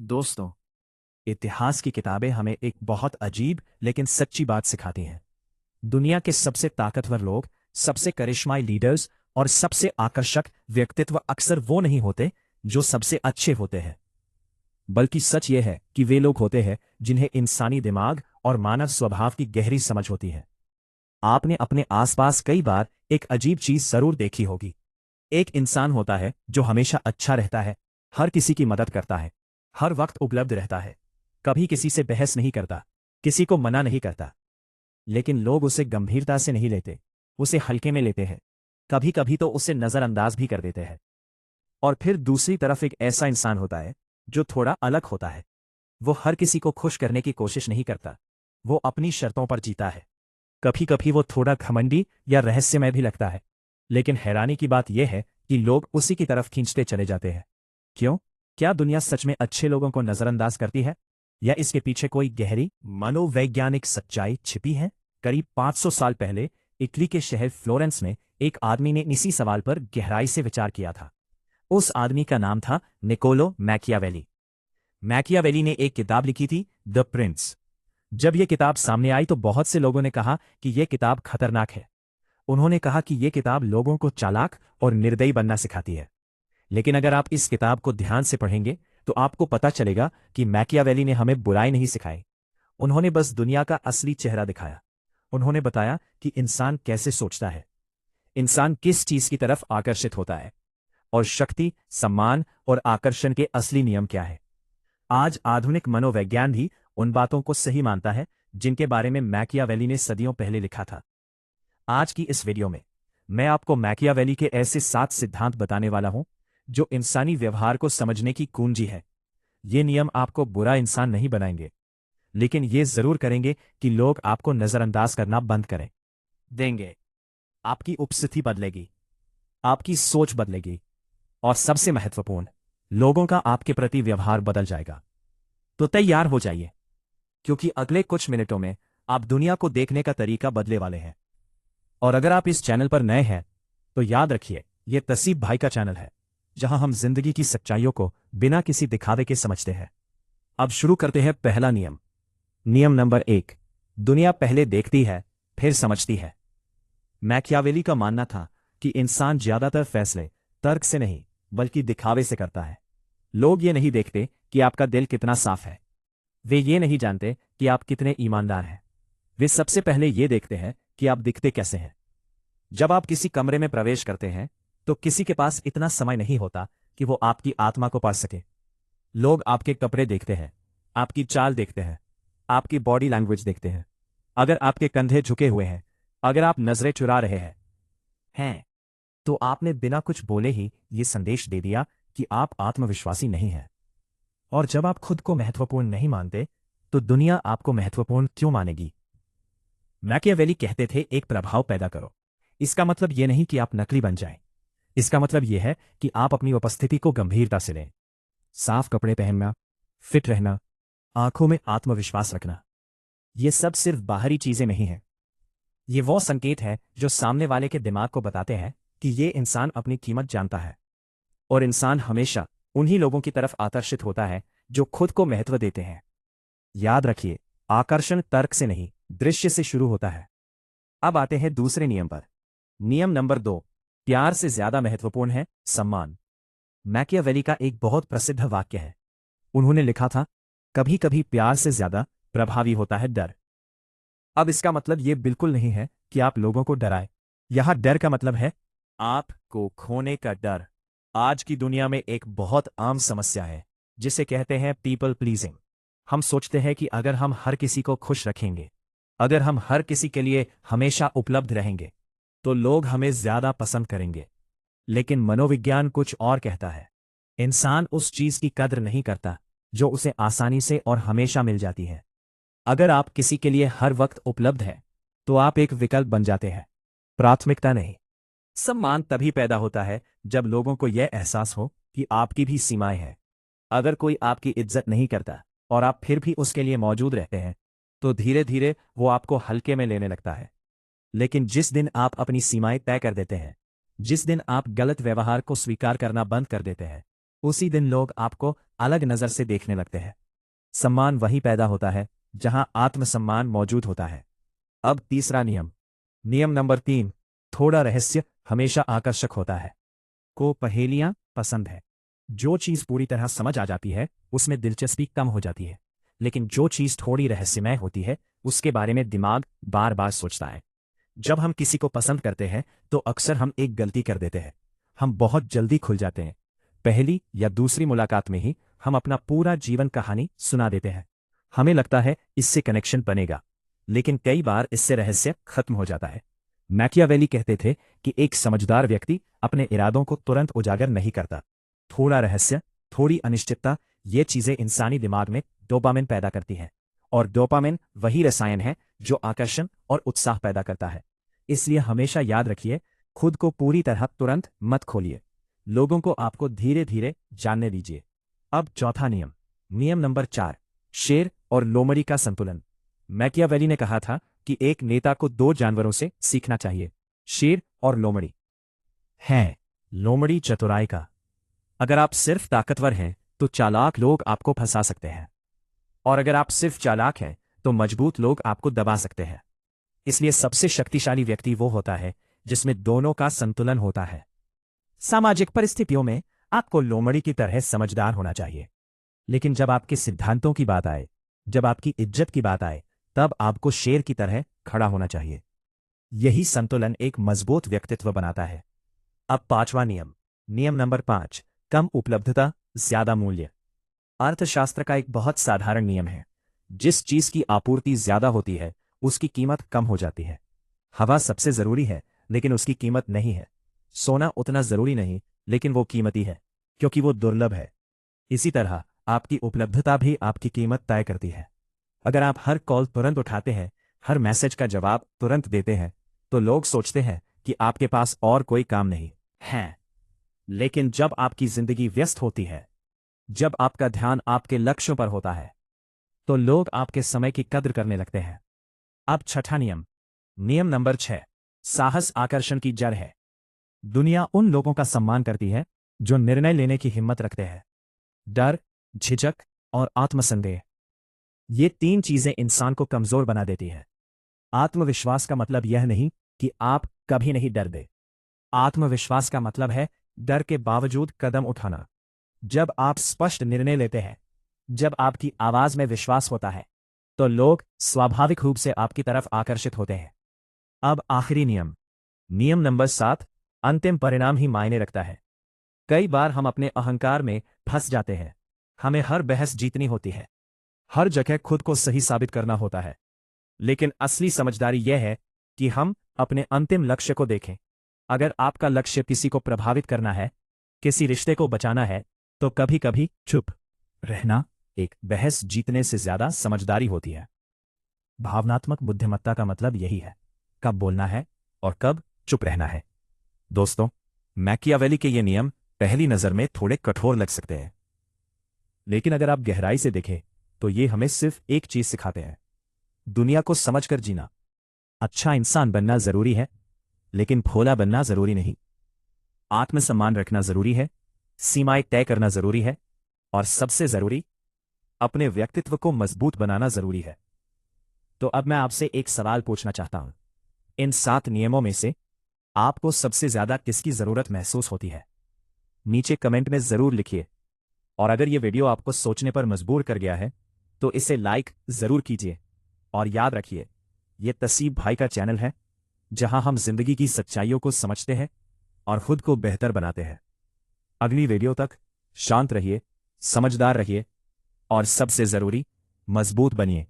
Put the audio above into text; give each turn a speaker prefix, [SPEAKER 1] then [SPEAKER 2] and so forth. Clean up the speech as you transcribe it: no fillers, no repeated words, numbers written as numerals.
[SPEAKER 1] दोस्तों, इतिहास की किताबें हमें एक बहुत अजीब लेकिन सच्ची बात सिखाती हैं। दुनिया के सबसे ताकतवर लोग, सबसे करिश्माई लीडर्स और सबसे आकर्षक व्यक्तित्व अक्सर वो नहीं होते जो सबसे अच्छे होते हैं, बल्कि सच ये है कि वे लोग होते हैं जिन्हें इंसानी दिमाग और मानव स्वभाव की गहरी समझ होती है। आपने अपने आसपास कई बार एक अजीब चीज जरूर देखी होगी। एक इंसान होता है जो हमेशा अच्छा रहता है, हर किसी की मदद करता है, हर वक्त उपलब्ध रहता है, कभी किसी से बहस नहीं करता, किसी को मना नहीं करता। लेकिन लोग उसे गंभीरता से नहीं लेते, उसे हल्के में लेते हैं, कभी कभी तो उसे नजरअंदाज भी कर देते हैं। और फिर दूसरी तरफ एक ऐसा इंसान होता है जो थोड़ा अलग होता है। वो हर किसी को खुश करने की कोशिश नहीं करता, वो अपनी शर्तों पर जीता है। कभी कभी वो थोड़ा घमंडी या रहस्यमय भी लगता है, लेकिन हैरानी की बात यह है कि लोग उसी की तरफ खींचते चले जाते हैं। क्यों? क्या दुनिया सच में अच्छे लोगों को नजरअंदाज करती है, या इसके पीछे कोई गहरी मनोवैज्ञानिक सच्चाई छिपी है? करीब 500 साल पहले इटली के शहर फ्लोरेंस में एक आदमी ने इसी सवाल पर गहराई से विचार किया था। उस आदमी का नाम था निकोलो मैकियावेली। मैकियावेली ने एक किताब लिखी थी, द प्रिंस। जब यह किताब सामने आई तो बहुत से लोगों ने कहा कि यह किताब खतरनाक है। उन्होंने कहा कि यह किताब लोगों को चालाक और निर्दयी बनना सिखाती है। लेकिन अगर आप इस किताब को ध्यान से पढ़ेंगे तो आपको पता चलेगा कि मैकियावेली ने हमें बुराई नहीं सिखाई। उन्होंने बस दुनिया का असली चेहरा दिखाया। उन्होंने बताया कि इंसान कैसे सोचता है, इंसान किस चीज की तरफ आकर्षित होता है, और शक्ति, सम्मान और आकर्षण के असली नियम क्या है। आज आधुनिक मनोविज्ञान भी उन बातों को सही मानता है जिनके बारे में मैकियावेली ने सदियों पहले लिखा था। आज की इस वीडियो में मैं आपको मैकियावेली के ऐसे 7 सिद्धांत बताने वाला हूं जो इंसानी व्यवहार को समझने की कुंजी है। ये नियम आपको बुरा इंसान नहीं बनाएंगे, लेकिन ये जरूर करेंगे कि लोग आपको नजरअंदाज करना बंद करें देंगे। आपकी उपस्थिति बदलेगी, आपकी सोच बदलेगी, और सबसे महत्वपूर्ण, लोगों का आपके प्रति व्यवहार बदल जाएगा। तो तैयार हो जाइए, क्योंकि अगले कुछ मिनटों में आप दुनिया को देखने का तरीका बदले वाले हैं। और अगर आप इस चैनल पर नए हैं तो याद रखिए, यह तसीब भाई का चैनल है, जहां हम जिंदगी की सच्चाइयों को बिना किसी दिखावे के समझते हैं। अब शुरू करते हैं पहला नियम। नियम नंबर 1, दुनिया पहले देखती है फिर समझती है। मैकियावेली का मानना था कि इंसान ज्यादातर फैसले तर्क से नहीं बल्कि दिखावे से करता है। लोग ये नहीं देखते कि आपका दिल कितना साफ है, वे ये नहीं जानते कि आप कितने ईमानदार हैं। वे सबसे पहले ये देखते हैं कि आप दिखते कैसे हैं। जब आप किसी कमरे में प्रवेश करते हैं तो किसी के पास इतना समय नहीं होता कि वो आपकी आत्मा को पढ़ सके। लोग आपके कपड़े देखते हैं, आपकी चाल देखते हैं, आपकी बॉडी लैंग्वेज देखते हैं। अगर आपके कंधे झुके हुए हैं, अगर आप नजरें चुरा रहे हैं, तो आपने बिना कुछ बोले ही ये संदेश दे दिया कि आप आत्मविश्वासी नहीं हैं। और जब आप खुद को महत्वपूर्ण नहीं मानते तो दुनिया आपको महत्वपूर्ण क्यों मानेगी? मैकियावेली कहते थे, एक प्रभाव पैदा करो। इसका मतलब यह नहीं कि आप नकली बन जाएं। इसका मतलब यह है कि आप अपनी उपस्थिति को गंभीरता से लें। साफ कपड़े पहनना, फिट रहना, आंखों में आत्मविश्वास रखना, ये सब सिर्फ बाहरी चीजें नहीं हैं। ये वो संकेत है जो सामने वाले के दिमाग को बताते हैं कि ये इंसान अपनी कीमत जानता है। और इंसान हमेशा उन्हीं लोगों की तरफ आकर्षित होता है जो खुद को महत्व देते हैं। याद रखिए, आकर्षण तर्क से नहीं, दृश्य से शुरू होता है। अब आते हैं दूसरे नियम पर। नियम नंबर 2, प्यार से ज्यादा महत्वपूर्ण है सम्मान। मैकियावेली का एक बहुत प्रसिद्ध वाक्य है। उन्होंने लिखा था, कभी कभी प्यार से ज्यादा प्रभावी होता है डर। अब इसका मतलब यह बिल्कुल नहीं है कि आप लोगों को डराएं। यहां डर का मतलब है आपको खोने का डर। आज की दुनिया में एक बहुत आम समस्या है जिसे कहते हैं पीपल प्लीजिंग। हम सोचते हैं कि अगर हम हर किसी को खुश रखेंगे, अगर हम हर किसी के लिए हमेशा उपलब्ध रहेंगे, तो लोग हमें ज्यादा पसंद करेंगे। लेकिन मनोविज्ञान कुछ और कहता है। इंसान उस चीज की कद्र नहीं करता जो उसे आसानी से और हमेशा मिल जाती है। अगर आप किसी के लिए हर वक्त उपलब्ध हैं, तो आप एक विकल्प बन जाते हैं, प्राथमिकता नहीं। सम्मान तभी पैदा होता है जब लोगों को यह एहसास हो कि आपकी भी सीमाएं हैं। अगर कोई आपकी इज्जत नहीं करता और आप फिर भी उसके लिए मौजूद रहते हैं, तो धीरे धीरे वो आपको हल्के में लेने लगता है। लेकिन जिस दिन आप अपनी सीमाएं तय कर देते हैं, जिस दिन आप गलत व्यवहार को स्वीकार करना बंद कर देते हैं, उसी दिन लोग आपको अलग नजर से देखने लगते हैं। सम्मान वहीं पैदा होता है जहां आत्मसम्मान मौजूद होता है। अब तीसरा नियम। नियम नंबर 3। थोड़ा रहस्य हमेशा आकर्षक होता है। को पहेलियां पसंद है। जो चीज पूरी तरह समझ आ जाती है उसमें दिलचस्पी कम हो जाती है, लेकिन जो चीज थोड़ी रहस्यमय होती है उसके बारे में दिमाग बार बार सोचता है। जब हम किसी को पसंद करते हैं तो अक्सर हम एक गलती कर देते हैं। हम बहुत जल्दी खुल जाते हैं। पहली या दूसरी मुलाकात में ही हम अपना पूरा जीवन कहानी सुना देते हैं। हमें लगता है इससे कनेक्शन बनेगा, लेकिन कई बार इससे रहस्य खत्म हो जाता है। मैकियावेली कहते थे कि एक समझदार व्यक्ति अपने इरादों को तुरंत उजागर नहीं करता। थोड़ा रहस्य, थोड़ी अनिश्चितता, ये चीजें इंसानी दिमाग में डोपामिन पैदा करती हैं, और डोपामिन वही रसायन है जो आकर्षण और उत्साह पैदा करता है। इसलिए हमेशा याद रखिए, खुद को पूरी तरह तुरंत मत खोलिए। लोगों को आपको धीरे धीरे जानने दीजिए। अब चौथा नियम। नियम नंबर 4। शेर और लोमड़ी का संतुलन। मैकियावेली ने कहा था कि एक नेता को 2 जानवरों से सीखना चाहिए, शेर और लोमड़ी। है लोमड़ी चतुराई का। अगर आप सिर्फ ताकतवर हैं तो चालाक लोग आपको फंसा सकते हैं, और अगर आप सिर्फ चालाक हैं तो मजबूत लोग आपको दबा सकते हैं। इसलिए सबसे शक्तिशाली व्यक्ति वो होता है जिसमें दोनों का संतुलन होता है। सामाजिक परिस्थितियों में आपको लोमड़ी की तरह समझदार होना चाहिए, लेकिन जब आपके सिद्धांतों की बात आए, जब आपकी इज्जत की बात आए, तब आपको शेर की तरह खड़ा होना चाहिए। यही संतुलन एक मजबूत व्यक्तित्व बनाता है। अब पांचवा नियम। नियम नंबर 5। कम उपलब्धता, ज्यादा मूल्य। अर्थशास्त्र का एक बहुत साधारण नियम है। जिस चीज की आपूर्ति ज्यादा होती है उसकी कीमत कम हो जाती है। हवा सबसे जरूरी है लेकिन उसकी कीमत नहीं है। सोना उतना जरूरी नहीं, लेकिन वो कीमती है क्योंकि वो दुर्लभ है। इसी तरह आपकी उपलब्धता भी आपकी कीमत तय करती है। अगर आप हर कॉल तुरंत उठाते हैं, हर मैसेज का जवाब तुरंत देते हैं, तो लोग सोचते हैं कि आपके पास और कोई काम नहीं है। लेकिन जब आपकी जिंदगी व्यस्त होती है, जब आपका ध्यान आपके लक्ष्यों पर होता है, तो लोग आपके समय की कद्र करने लगते हैं। अब छठा नियम। नियम नंबर 6। साहस आकर्षण की जड़ है। दुनिया उन लोगों का सम्मान करती है जो निर्णय लेने की हिम्मत रखते हैं। डर, झिझक और आत्मसंदेह, ये 3 चीजें इंसान को कमजोर बना देती है। आत्मविश्वास का मतलब यह नहीं कि आप कभी नहीं डरते। आत्मविश्वास का मतलब है डर के बावजूद कदम उठाना। जब आप स्पष्ट निर्णय लेते हैं, जब आपकी आवाज में विश्वास होता है, तो लोग स्वाभाविक रूप से आपकी तरफ आकर्षित होते हैं। अब आखिरी नियम। नियम नंबर 7। अंतिम परिणाम ही मायने रखता है। कई बार हम अपने अहंकार में फंस जाते हैं। हमें हर बहस जीतनी होती है, हर जगह खुद को सही साबित करना होता है। लेकिन असली समझदारी यह है कि हम अपने अंतिम लक्ष्य को देखें। अगर आपका लक्ष्य किसी को प्रभावित करना है, किसी रिश्ते को बचाना है, तो कभी कभी चुप रहना एक बहस जीतने से ज्यादा समझदारी होती है। भावनात्मक बुद्धिमत्ता का मतलब यही है, कब बोलना है और कब चुप रहना है। दोस्तों, मैकियावेली के ये नियम पहली नजर में थोड़े कठोर लग सकते हैं, लेकिन अगर आप गहराई से देखें तो ये हमें सिर्फ एक चीज सिखाते हैं, दुनिया को समझकर जीना। अच्छा इंसान बनना जरूरी है, लेकिन भोला बनना जरूरी नहीं। आत्मसम्मान रखना जरूरी है, सीमाएं तय करना जरूरी है, और सबसे जरूरी, अपने व्यक्तित्व को मजबूत बनाना जरूरी है। तो अब मैं आपसे एक सवाल पूछना चाहता हूं। इन 7 नियमों में से आपको सबसे ज्यादा किसकी जरूरत महसूस होती है? नीचे कमेंट में जरूर लिखिए। और अगर यह वीडियो आपको सोचने पर मजबूर कर गया है तो इसे लाइक जरूर कीजिए। और याद रखिए, यह तसीब भाई का चैनल है, जहां हम जिंदगी की सच्चाइयों को समझते हैं और खुद को बेहतर बनाते हैं। अगली वीडियो तक शांत रहिए, समझदार रहिए, और सबसे जरूरी, मजबूत बनिए।